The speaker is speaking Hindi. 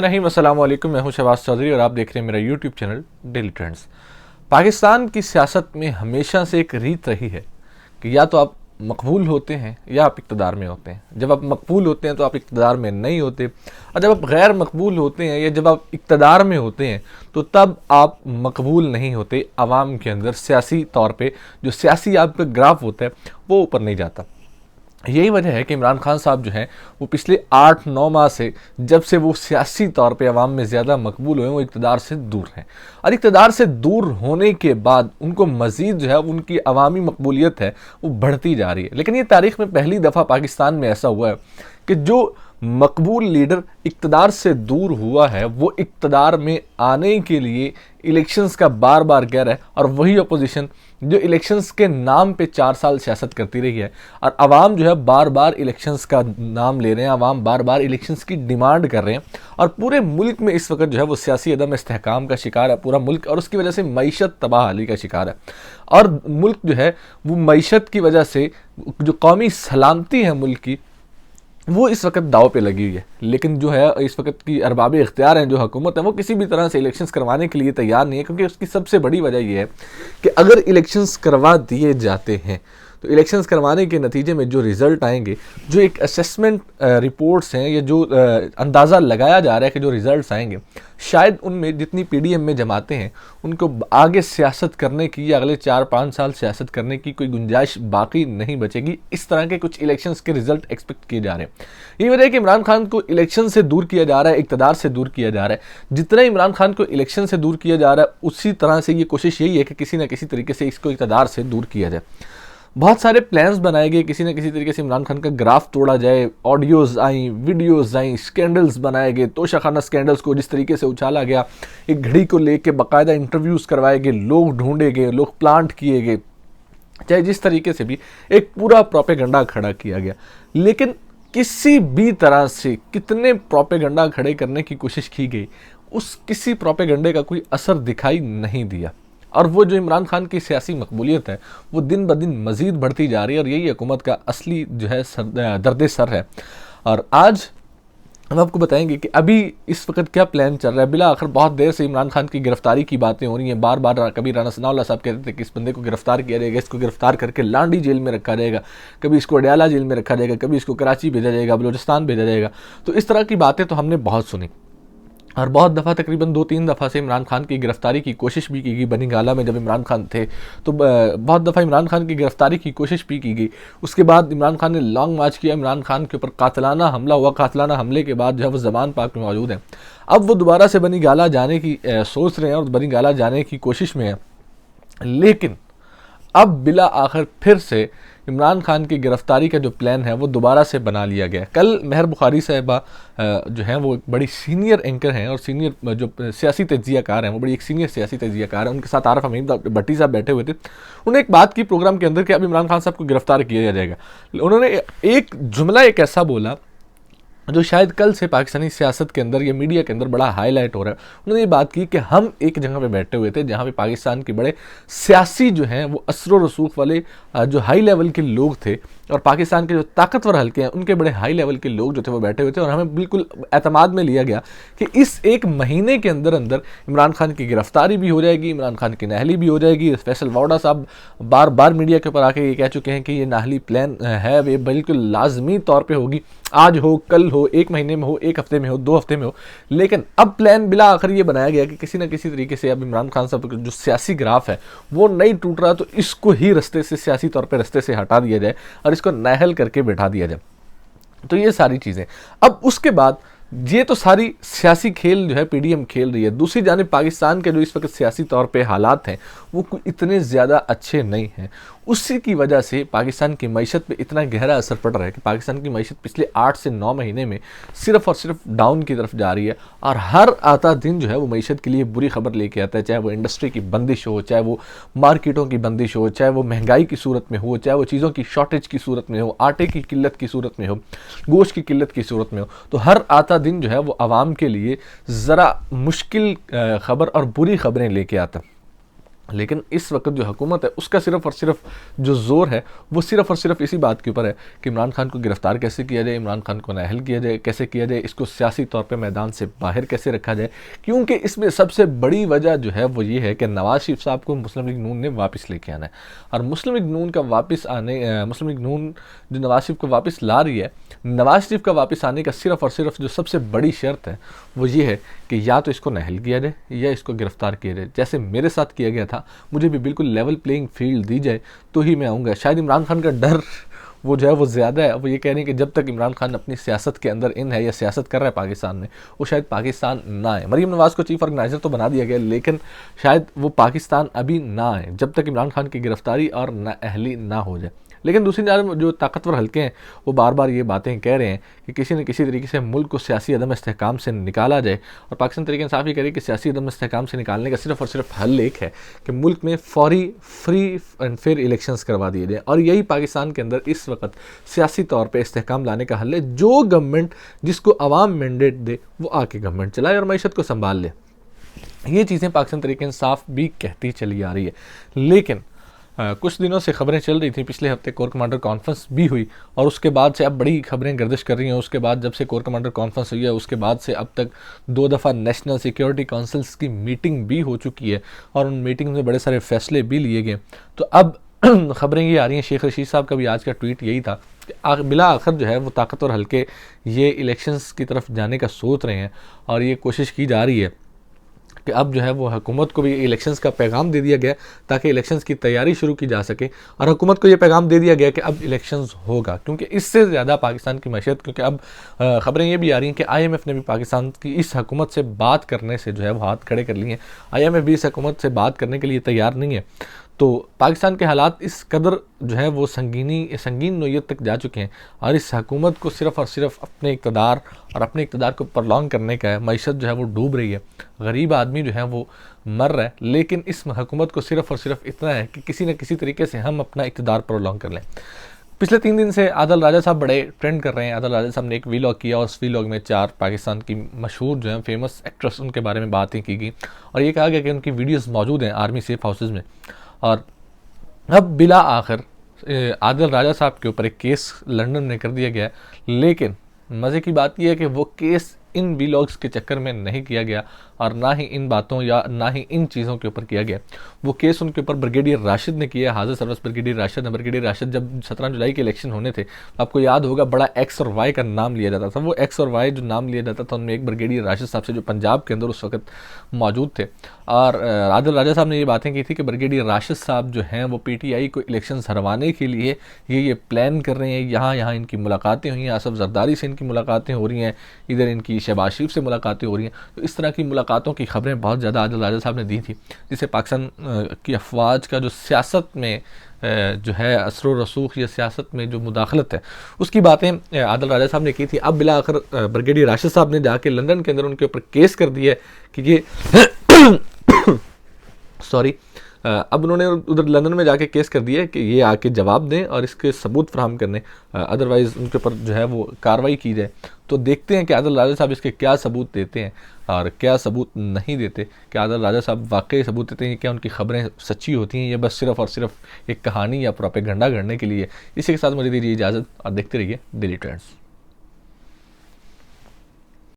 नहीं, अस्सलाम वालेकुम। मैं हूं शहबाज चौधरी और आप देख रहे हैं मेरा YouTube channel daily trends. Pakistan की सियासत में हमेशा से एक रीत रही है कि या तो आप मकबूल होते हैं या आप इक़्तिदार में होते हैं। जब आप मकबूल होते हैं तो आप इक़्तिदार में नहीं होते, और जब आप गैर मकबूल होते हैं या जब आप इक़्तिदार में होते हैं तो तब आप मकबूल नहीं होते। आवाम के अंदर सियासी तौर पे जो सियासी आपका ग्राफ होता है वो ऊपर नहीं जाता। यही वजह है कि इमरान खान साहब जो हैं वो पिछले 8-9 माह से, जब से वो सियासी तौर पे अवाम में ज़्यादा मकबूल हुए, वो इक़्तिदार से दूर हैं। और इक़्तिदार से दूर होने के बाद उनको मज़ीद जो है उनकी अवामी मकबूलियत है वो बढ़ती जा रही है। लेकिन ये तारीख़ में पहली दफ़ा पाकिस्तान में ऐसा हुआ है कि जो मकबूल लीडर इक़्तिदार से दूर हुआ है वो इक़्तिदार में आने के लिए इलेक्शंस का बार बार कह रहा है, और वही अपोजिशन जो इलेक्शंस के नाम पे 4 साल सियासत करती रही है। और आवाम जो है बार बार इलेक्शंस का नाम ले रहे हैं, आवाम बार बार इलेक्शंस की डिमांड कर रहे हैं, और पूरे मुल्क में इस वक्त जो है वो सियासी अदम इस्तेहकाम का शिकार है पूरा मुल्क, और उसकी वजह से मईशत तबाहली का शिकार है। और मुल्क जो है वो मईशत की वजह से जो कौमी सलामती है मुल्क की, वो इस वक्त दाव पे लगी हुई है। लेकिन जो है इस वक्त की अरबाब इख्तियार हैं, जो हुकूमत है, वो किसी भी तरह से इलेक्शंस करवाने के लिए तैयार नहीं है, क्योंकि उसकी सबसे बड़ी वजह यह है कि अगर इलेक्शंस करवा दिए जाते हैं तो इलेक्शंस करवाने के नतीजे में जो रिज़ल्ट आएंगे, जो एक असेसमेंट रिपोर्ट्स हैं, या जो अंदाज़ा लगाया जा रहा है कि जो रिज़ल्ट्स आएंगे, शायद उनमें जितनी पीडीएम में जमाते हैं उनको आगे सियासत करने की या अगले 4-5 साल सियासत करने की कोई गुंजाइश बाकी नहीं बचेगी। इस तरह के कुछ इलेक्शंस के रिजल्ट एक्सपेक्ट किए जा रहे हैं। ये वजह है कि इमरान खान को इलेक्शन से दूर किया जा रहा है, इक़्तिदार से दूर किया जा रहा है। जितना इमरान खान को इलेक्शन से दूर किया जा रहा है, उसी तरह से ये कोशिश यही है कि किसी न किसी तरीके से इसको इक़्तिदार से दूर किया जाए। बहुत सारे प्लान्स बनाए गए, किसी न किसी तरीके से इमरान खान का ग्राफ तोड़ा जाए, ऑडियोज़ आई, वीडियोज़ आई, स्कैंडल्स बनाए गए, तोशाखाना स्कैंडल्स को जिस तरीके से उछाला गया, एक घड़ी को लेके बाकायदा इंटरव्यूज़ करवाए गए, लोग ढूंढे गए, लोग प्लांट किए गए, चाहे जिस तरीके से भी एक पूरा प्रोपेगेंडा खड़ा किया गया। लेकिन किसी भी तरह से कितने प्रोपेगेंडा खड़े करने की कोशिश की गई, उस किसी प्रोपेगेंडे का कोई असर दिखाई नहीं दिया। और वो जो इमरान खान की सियासी मकबूलियत है वो दिन ब दिन मज़ीद बढ़ती जा रही है, और यही हुकूमत का असली जो है दर्द सर है। और आज हम आपको बताएंगे कि अभी इस वक्त क्या प्लान चल रहा है। बिला आखिर बहुत देर से इमरान खान की गिरफ्तारी की बातें हो रही हैं, बार बार कभी राना सनाउल्लाह साहब कहते थे कि इस बंदे को गिरफ्तार किया जाएगा, इसको गिरफ्तार करके लांडी जेल में रखा जाएगा, कभी इसको अडयाला जेल में रखा जाएगा, कभी इसको कराची भेजा जाएगा, बलूचिस्तान भेजा जाएगा। तो इस तरह की बातें तो हमने बहुत सुनी, और बहुत दफ़ा तकरीबन 2-3 दफ़ा से इमरान खान की गिरफ्तारी की कोशिश भी की गई। बनी गाला में जब इमरान खान थे तो बहुत दफ़ा इमरान खान की गिरफ्तारी की कोशिश भी की गई। उसके बाद इमरान खान ने लॉन्ग मार्च किया, इमरान खान के ऊपर कातलाना हमला हुआ। कातलाना हमले के बाद जो है वो ज़मान पाक में मौजूद है। अब वो दोबारा से बनी गाला जाने की सोच रहे हैं और बनी गाला जाने की कोशिश में है। लेकिन अब बिला आखिर फिर से इमरान खान की गिरफ्तारी का जो प्लान है वो दोबारा से बना लिया गया। कल महर बुखारी साहिबा जो हैं वो बड़ी सीनियर एंकर हैं और सीनियर जो सियासी तज्जियाकार हैं, वो बड़ी एक सीनियर सियासी तज्जियाकार हैं, उनके साथ आरफ हमीद भट्टी साहब बैठे हुए थे। उन्होंने एक बात की प्रोग्राम के अंदर कि अब इमरान खान साहब को गिरफ्तार किया जाएगा। उन्होंने एक जुमला एक ऐसा बोला जो शायद कल से पाकिस्तानी सियासत के अंदर या मीडिया के अंदर बड़ा हाईलाइट हो रहा है। उन्होंने ये बात की कि हम एक जगह पे बैठे हुए थे जहाँ पे पाकिस्तान के बड़े सियासी जो हैं वो असर रसूख वाले जो हाई लेवल के लोग थे, और पाकिस्तान के जो ताकतवर हल्के हैं उनके बड़े हाई लेवल के लोग जो थे वो बैठे हुए थे, और हमें बिल्कुल एतमाद में लिया गया कि इस एक महीने के अंदर अंदर इमरान खान की गिरफ्तारी भी हो जाएगी, इमरान खान की नाहली भी हो जाएगी। फैसल वाडा साहब बार बार मीडिया के ऊपर आके ये कह चुके हैं कि ये नाहली प्लान है, ये बिल्कुल लाजमी तौर पर होगी, आज हो, कल हो, 1 महीने में हो, 1 हफ्ते में हो, 2 हफ्ते में हो। लेकिन अब प्लान बिला आखिर ये बनाया गया कि किसी न किसी तरीके से अब इमरान खान साहब का जो सियासी ग्राफ है वो नहीं टूट रहा, तो इसको ही रास्ते से सियासी तौर पे रास्ते से हटा दिया जाए और इसको नाहल करके बैठा दिया जाए। तो ये सारी चीज़ें अब उसके बाद ये तो सारी सियासी खेल जो है पीडीएम खेल रही है। दूसरी जानिब पाकिस्तान के जो इस वक्त सियासी तौर पे हालात हैं वो इतने ज़्यादा अच्छे नहीं हैं। उसी की वजह से पाकिस्तान की मईशत पे इतना गहरा असर पड़ रहा है कि पाकिस्तान की मईशत पिछले 8 से 9 महीने में सिर्फ़ और सिर्फ डाउन की तरफ जा रही है, और हर आता दिन जो है वो मईशत के लिए बुरी खबर लेके आता है। चाहे वो इंडस्ट्री की बंदिश हो, चाहे वो मार्केटों की बंदिश हो, चाहे वो महंगाई की सूरत में हो, चाहे वो चीज़ों की शॉर्टेज की सूरत में हो, आटे की किल्लत की सूरत में हो, गोश्त की किल्लत की सूरत में हो। तो हर आता दिन जो है वो आवाम के लिए ज़रा मुश्किल खबर और बुरी खबरें लेके आता है। लेकिन इस वक्त जो हुकूमत है उसका सिर्फ और सिर्फ जो ज़ोर है वो सिर्फ और सिर्फ इसी बात के ऊपर है कि इमरान खान को गिरफ़्तार कैसे किया जाए, इमरान खान को नाअहल किया जाए, कैसे किया जाए, इसको सियासी तौर पे मैदान से बाहर कैसे रखा जाए। क्योंकि इसमें सबसे बड़ी वजह जो है वो ये है कि नवाज़ शरीफ साहब को मुस्लिम लीग नून ने वापस लेके आना है। और मुस्लिम लीग नून का वापस आने मुस्लिम लीग नून जो नवाज़ शरीफ को वापस ला रही है, नवाज़ शरीफ का वापस आने का सिर्फ और सिर्फ जो सबसे बड़ी शर्त है वो ये है कि या तो इसको नाअहल किया जाए या इसको गिरफ़्तार किया जाए, जैसे मेरे साथ किया गया था। मुझे भी बिल्कुल लेवल प्लेइंग फील्ड दी जाए तो ही मैं आऊँगा। शायद इमरान खान का डर वो जो है वो ज़्यादा है। वो ये कह रहे हैं कि जब तक इमरान खान अपनी सियासत के अंदर इन है या सियासत कर रहा है पाकिस्तान में, वो शायद पाकिस्तान ना आए। मरीम नवाज़ को चीफ ऑर्गेनाइज़र तो बना दिया गया, लेकिन शायद वो पाकिस्तान अभी ना आए जब तक इमरान खान की गिरफ्तारी और नाअहली ना हो जाए। लेकिन दूसरी जानब जो ताकतवर हल्के हैं वो बार बार ये बातें कह रहे हैं कि किसी न किसी तरीके से मुल्क को सियासी अदम इस्तेहकाम से निकाला जाए। और पाकिस्तान तरीके इंसाफ ये कह रही है कि सियासी अदम इस्तेहकाम से निकालने का सिर्फ और सिर्फ हल एक है कि मुल्क में फौरी फ्री एंड फेयर इलेक्शंस करवा दिए जाए। और यही पाकिस्तान के अंदर इस वक्त सियासी तौर पर इस्तेहकाम लाने का हल है। जो गवर्नमेंट जिसको अवाम मैंडेट दे वो आके गवर्नमेंट चलाए और मईशत को संभाल ले। ये चीज़ें पाकिस्तान तरीके इंसाफ भी कहती चली आ रही है। लेकिन कुछ दिनों से खबरें चल रही थी, पिछले हफ्ते कोर कमांडर कॉन्फ्रेंस भी हुई और उसके बाद से अब बड़ी खबरें गर्दिश कर रही हैं। उसके बाद जब से कोर कमांडर कॉन्फ्रेंस हुई है उसके बाद से अब तक 2 दफ़ा नेशनल सिक्योरिटी काउंसिल्स की मीटिंग भी हो चुकी है और उन मीटिंग में बड़े सारे फैसले भी लिए गए। तो अब खबरें ये आ रही हैं, शेख रशीद साहब का भी आज का ट्वीट यही था कि बिला आखिर जो है वो ताकतवर हल्के ये इलेक्शंस की तरफ जाने का सोच रहे हैं और ये कोशिश की जा रही है कि अब जो है वो हुकूमत को भी इलेक्शंस का पैगाम दे दिया गया ताकि इलेक्शंस की तैयारी शुरू की जा सके। और हुकूमत को ये पैगाम दे दिया गया कि अब इलेक्शंस होगा, क्योंकि इससे ज़्यादा पाकिस्तान की मैशत, क्योंकि अब खबरें ये भी आ रही हैं कि IMF ने भी पाकिस्तान की इस हुकूमत से बात करने से जो है वो हाथ खड़े कर लिए हैं। IMF भी इस हुकूमत से बात करने के लिए तैयार नहीं है। तो पाकिस्तान के हालात इस कदर जो है वो संगीन नोयत तक जा चुके हैं और इस हुकूमत को सिर्फ़ और सिर्फ अपने इक़्तिदार को प्रलॉन्ग करने का है। मईशत जो है वो डूब रही है, गरीब आदमी जो है वो मर रहा है, लेकिन इस हुकूमत को सिर्फ़ और सिर्फ इतना है कि किसी न किसी तरीके से हम अपना इक़्तिदार प्रलॉन्ग कर लें। पिछले 3 दिन से आदिल राजा साहब बड़े ट्रेंड कर रहे हैं। आदिल राजा साहब ने एक वीलॉग किया और उस वीलॉग में 4 पाकिस्तान की मशहूर जो है फेमस एक्ट्रेस उनके बारे में बातें की गई और ये कहा गया कि उनकी वीडियोज़ मौजूद हैं आर्मी सेफ हाउसेज़ में। और अब बिला आखिर आदिल राजा साहब के ऊपर एक केस लंदन में कर दिया गया, लेकिन मज़े की बात यह है कि वो केस इन वीलॉग्स के चक्कर में नहीं किया गया और ना ही इन बातों या ना ही इन चीज़ों के ऊपर किया गया। वो केस उनके ऊपर ब्रिगेडियर राशिद ने किया, हाजिर सर्विस ब्रिगेडियर राशिद जब 17 जुलाई के इलेक्शन होने थे, आपको याद होगा बड़ा X और Y का नाम लिया जाता था। वो X और Y जो नाम लिया जाता था उनमें एक ब्रिगेडियर राशिद साहब से जो पंजाब के अंदर उस वक्त मौजूद थे। और आदिल राजा साहब ने ये बातें की थी कि ब्रिगेडियर राशिद साहब जो हैं वो PTI को इलेक्शन हरवाने के लिए ये प्लान कर रहे हैं। यहाँ इनकी मुलाकातें हुई हैं, आसफ जरदारी से इनकी मुलाकातें हो रही हैं, इधर इनकी शहबाज शरीफ से मुलाकातें हो रही हैं। तो इस तरह की मुलाकातों की खबरें बहुत ज़्यादा आदिल राजा साहब ने दी थी, जिससे पाकिस्तान की अफवाज का जो सियासत में जो है असर रसूख या सियासत में जो मुदाखलत है उसकी बातें आदिल राजा साहब ने की थी। अब बिला आखिर ब्रिगेडियर राशिद साहब ने जाके लंदन के अंदर उनके ऊपर केस कर दिया है कि ये सॉरी अब उन्होंने उधर लंदन में जाके केस कर दिया है कि ये आके जवाब दें और इसके सबूत फराहम करने, अदरवाइज़ उनके ऊपर जो है वो कार्रवाई की जाए। तो देखते हैं कि आदिल राजा साहब इसके क्या सबूत देते हैं और क्या सबूत नहीं देते। कि आदिल राजा साहब वाकई सबूत देते हैं, क्या उनकी खबरें सच्ची होती हैं, ये बस सिर्फ और सिर्फ एक कहानी या प्रोपेगेंडा करने के लिए। इसी के साथ मुझे दीजिए इजाज़त और देखते रहिए डेली ट्रेंड्स।